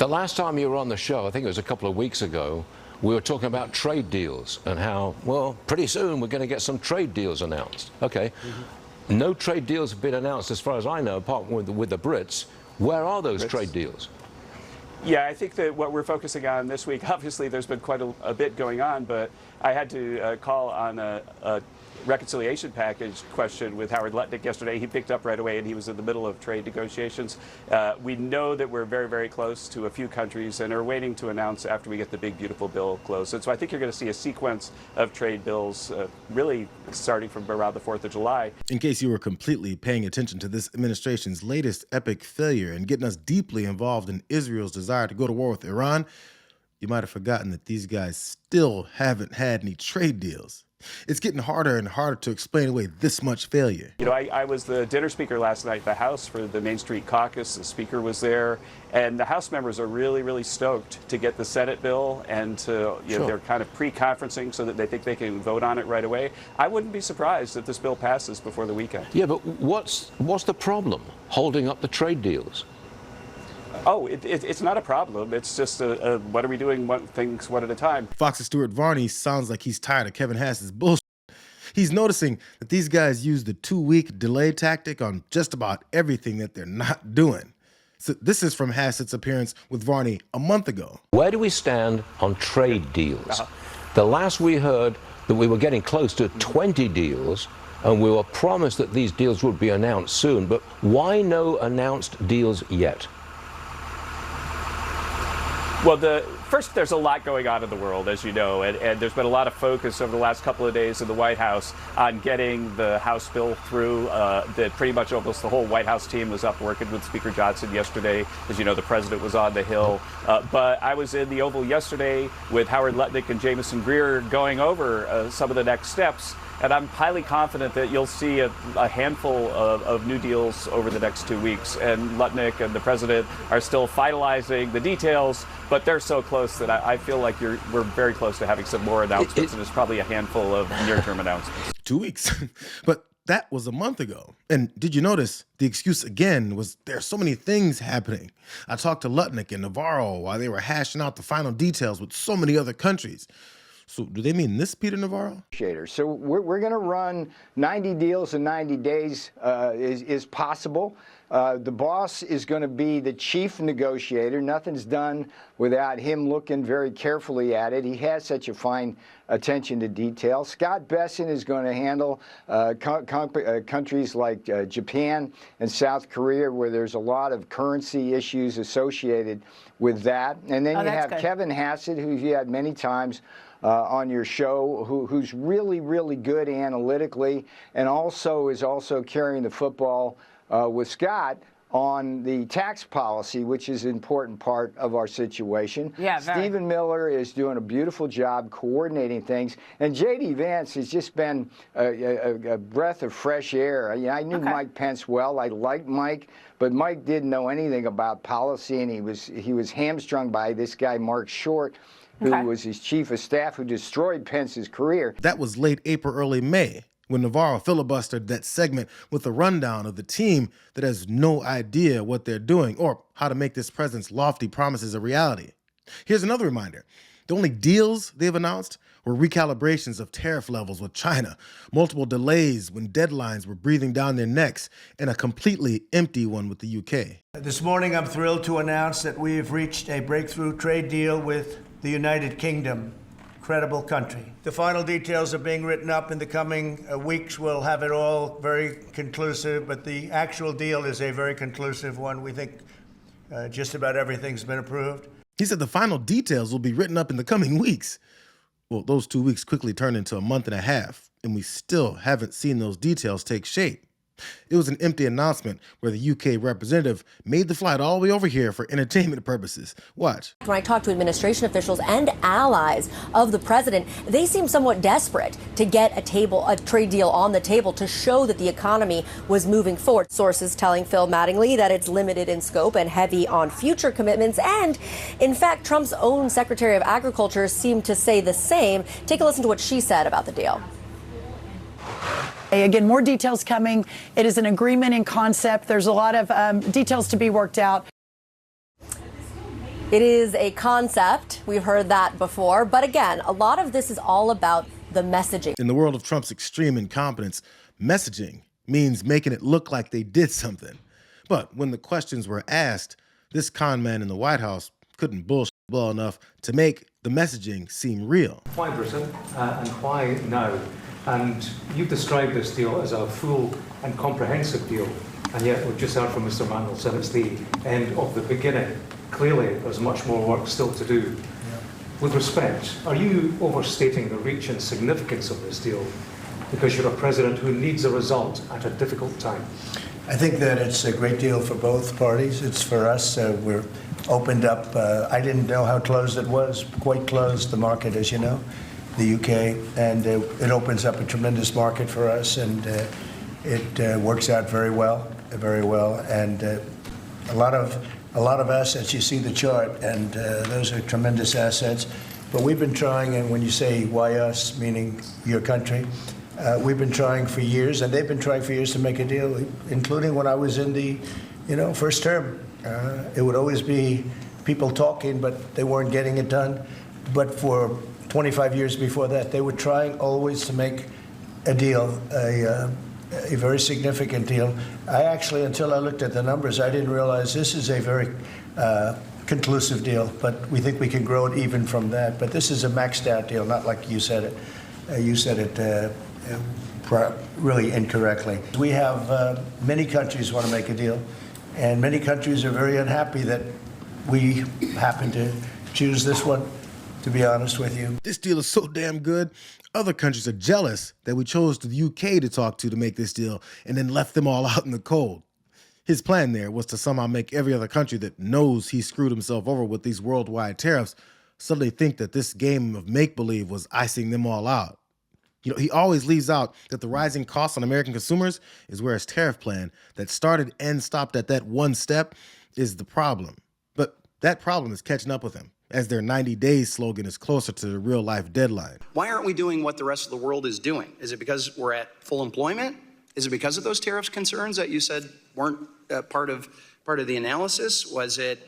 The last time you were on the show, I think it was a couple of weeks ago, we were talking about trade deals and how, well, pretty soon we're going to get some trade deals announced. Okay. No trade deals have been announced as far as I know, apart from with the Brits. Where are those trade deals? Yeah, I think that what we're focusing on this week, obviously there's been quite a bit going on, but I had to call on a reconciliation package question with Howard Lutnick yesterday. He picked up right away, and he was in the middle of trade negotiations. We know that we're very, very close to a few countries and are waiting to announce after we get the big, beautiful bill closed. And so I think you're going to see a sequence of trade bills really starting from around the 4th of July. In case you were completely paying attention to this administration's latest epic failure and getting us deeply involved in Israel's desire to go to war with Iran, you might have forgotten that these guys still haven't had any trade deals. It's getting harder and harder to explain away this much failure. You know, I was the dinner speaker last night at the House for the Main Street Caucus. The speaker was there, and the House members are really, really stoked to get the Senate bill, and to, you know, they're kind of pre-conferencing so that they think they can vote on it right away. I wouldn't be surprised if this bill passes before the weekend. Yeah, but what's the problem holding up the trade deals? Oh, it's not a problem. It's just what are we doing things one at a time. Fox's Stuart Varney sounds like he's tired of Kevin Hass's bullshit. He's noticing that these guys use the 2-week delay tactic on just about everything that they're not doing. So this is from Hassett's appearance with Varney a month ago. Where do we stand on trade deals? The last we heard that we were getting close to 20 deals, and we were promised that these deals would be announced soon. But why no announced deals yet? Well, first, there's a lot going on in the world, as you know, and there's been a lot of focus over the last couple of days in the White House on getting the House bill through. That pretty much almost the whole White House team was up working with Speaker Johnson yesterday. As you know, the president was on the Hill. But I was in the Oval yesterday with Howard Lutnick and Jamison Greer going over some of the next steps. And I'm highly confident that you'll see a handful of new deals over the next 2 weeks. And Lutnick and the president are still finalizing the details, but they're so close that I feel like we're very close to having some more announcements, and there's probably a handful of near-term announcements. 2 weeks. But that was a month ago. And did you notice the excuse again was there's so many things happening? I talked to Lutnick and Navarro while they were hashing out the final details with so many other countries. So do they mean this, Peter Navarro? So we're going to run 90 deals in 90 days is possible. The boss is going to be the chief negotiator. Nothing's done without him looking very carefully at it. He has such a fine attention to detail. Scott Bessent is going to handle countries like Japan and South Korea, where there's a lot of currency issues associated with that. And then you have Kevin Hassett, who you had many times on your show, who's really, really good analytically, and also is carrying the football with Scott on the tax policy, which is an important part of our situation. Yeah, Stephen Miller is doing a beautiful job coordinating things, and J.D. Vance has just been a breath of fresh air. I knew Mike Pence well. I liked Mike, but Mike didn't know anything about policy, and he was hamstrung by this guy, Mark Short, who was his chief of staff, who destroyed Pence's career. That was late April, early May, when Navarro filibustered that segment with a rundown of the team that has no idea what they're doing or how to make this president's lofty promises a reality. Here's another reminder. The only deals they've announced were recalibrations of tariff levels with China, multiple delays when deadlines were breathing down their necks, and a completely empty one with the UK. This morning, I'm thrilled to announce that we have reached a breakthrough trade deal with the United Kingdom. Incredible country. The final details are being written up in the coming weeks. We'll have it all very conclusive, but the actual deal is a very conclusive one. We think just about everything's been approved. He said the final details will be written up in the coming weeks. Well, those 2 weeks quickly turned into a month and a half, and we still haven't seen those details take shape. It was an empty announcement where the UK representative made the flight all the way over here for entertainment purposes. Watch. When I talked to administration officials and allies of the president, they seem somewhat desperate to get a trade deal on the table to show that the economy was moving forward. Sources telling Phil Mattingly that it's limited in scope and heavy on future commitments. And in fact, Trump's own Secretary of Agriculture seemed to say the same. Take a listen to what she said about the deal. Again, more details coming. It is an agreement in concept. There's a lot of details to be worked out. It is a concept. We've heard that before. But again, a lot of this is all about the messaging. In the world of Trump's extreme incompetence, messaging means making it look like they did something. But when the questions were asked, this con man in the White House couldn't bullshit well enough to make the messaging seem real. Why Britain and why now? And you've described this deal as a full and comprehensive deal, and yet we've just heard from Mr. Mandelson it's the end of the beginning. Clearly, there's much more work still to do. Yeah. With respect, are you overstating the reach and significance of this deal because you're a president who needs a result at a difficult time? I think that it's a great deal for both parties. It's for us. We're opened up. I didn't know how closed it was. Quite closed, the market, as you know, the UK, and it opens up a tremendous market for us, and it works out very well, and a lot of assets. You see the chart, and those are tremendous assets. But we've been trying, and when you say why us, meaning your country, we've been trying for years, and they've been trying for years to make a deal, including when I was in the, first term. It would always be people talking, but they weren't getting it done. But for 25 years before that, they were trying always to make a deal, a very significant deal. I actually, until I looked at the numbers, I didn't realize this is a very conclusive deal, but we think we can grow it even from that. But this is a maxed out deal, not like you said it. You said it really incorrectly. We have many countries want to make a deal, and many countries are very unhappy that we happen to choose this one, to be honest with you. This deal is so damn good, other countries are jealous that we chose the UK to talk to make this deal and then left them all out in the cold. His plan there was to somehow make every other country that knows he screwed himself over with these worldwide tariffs suddenly think that this game of make-believe was icing them all out. He always leaves out that the rising costs on American consumers is where his tariff plan that started and stopped at that one step is the problem. But that problem is catching up with him as their 90 days slogan is closer to the real-life deadline. Why aren't we doing what the rest of the world is doing? Is it because we're at full employment? Is it because of those tariffs concerns that you said weren't part of the analysis? Was it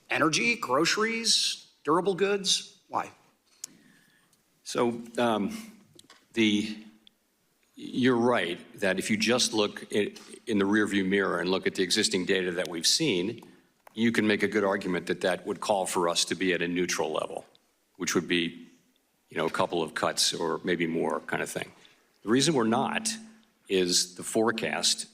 energy, groceries, durable goods? Why? So you're right that if you just look in the rearview mirror and look at the existing data that we've seen, you can make a good argument that that would call for us to be at a neutral level, which would be, a couple of cuts or maybe more kind of thing. The reason we're not is the forecast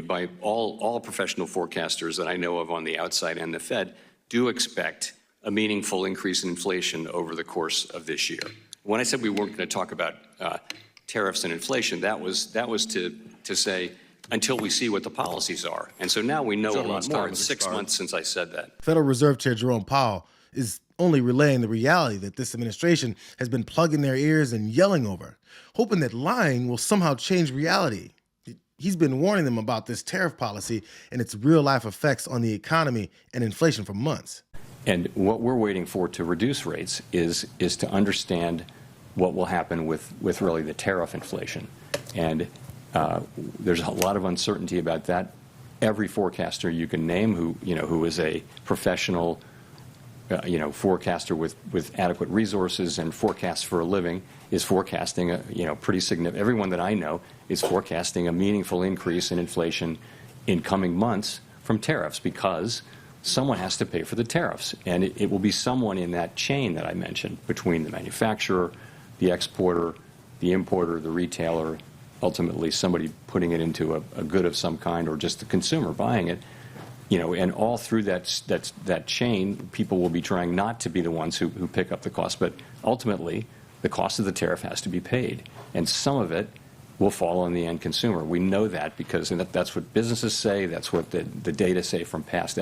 by all professional forecasters that I know of on the outside and the Fed do expect a meaningful increase in inflation over the course of this year. When I said we weren't going to talk about tariffs and inflation, that was to say until we see what the policies are. And so now we know a lot more. It's 6 months since I said that. Federal Reserve Chair Jerome Powell is only relaying the reality that this administration has been plugging their ears and yelling over, hoping that lying will somehow change reality. He's been warning them about this tariff policy and its real-life effects on the economy and inflation for months. And what we're waiting for to reduce rates is to understand what will happen with really the tariff inflation. And there's a lot of uncertainty about that. Every forecaster you can name who is a professional forecaster with adequate resources and forecasts for a living is forecasting pretty significant. Everyone that I know is forecasting a meaningful increase in inflation in coming months from tariffs because someone has to pay for the tariffs, and it will be someone in that chain that I mentioned between the manufacturer, the exporter, the importer, the retailer, ultimately somebody putting it into a good of some kind or just the consumer buying it. And all through that chain, people will be trying not to be the ones who pick up the cost, but ultimately the cost of the tariff has to be paid, and some of it will fall on the end consumer. We know that because that's what businesses say, that's what the data say from past.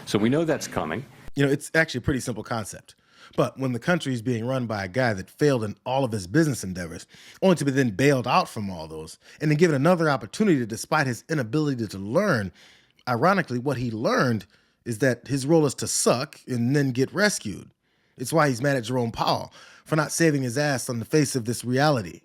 So we know that's coming. It's actually a pretty simple concept. But when the country is being run by a guy that failed in all of his business endeavors, only to be then bailed out from all those, and then given another opportunity despite his inability to learn, ironically, what he learned is that his role is to suck and then get rescued. It's why he's mad at Jerome Powell for not saving his ass on the face of this reality.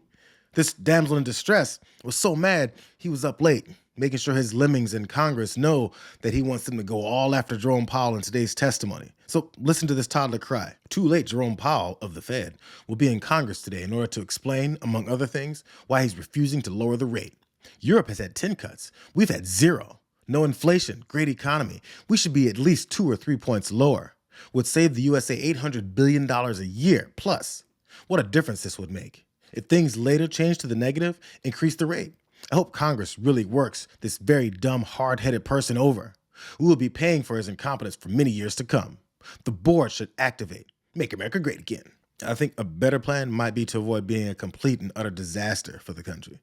This damsel in distress was so mad he was up late, making sure his lemmings in Congress know that he wants them to go all after Jerome Powell in today's testimony. So listen to this toddler cry. Too late, Jerome Powell of the Fed will be in Congress today in order to explain, among other things, why he's refusing to lower the rate. Europe has had 10 cuts. We've had 0. No inflation, great economy. We should be at least 2 or 3 points lower. Would save the USA $800 billion a year plus. What a difference this would make. If things later change to the negative, increase the rate. I hope Congress really works this very dumb, hard-headed person over. We will be paying for his incompetence for many years to come. The board should activate. Make America great again. I think a better plan might be to avoid being a complete and utter disaster for the country.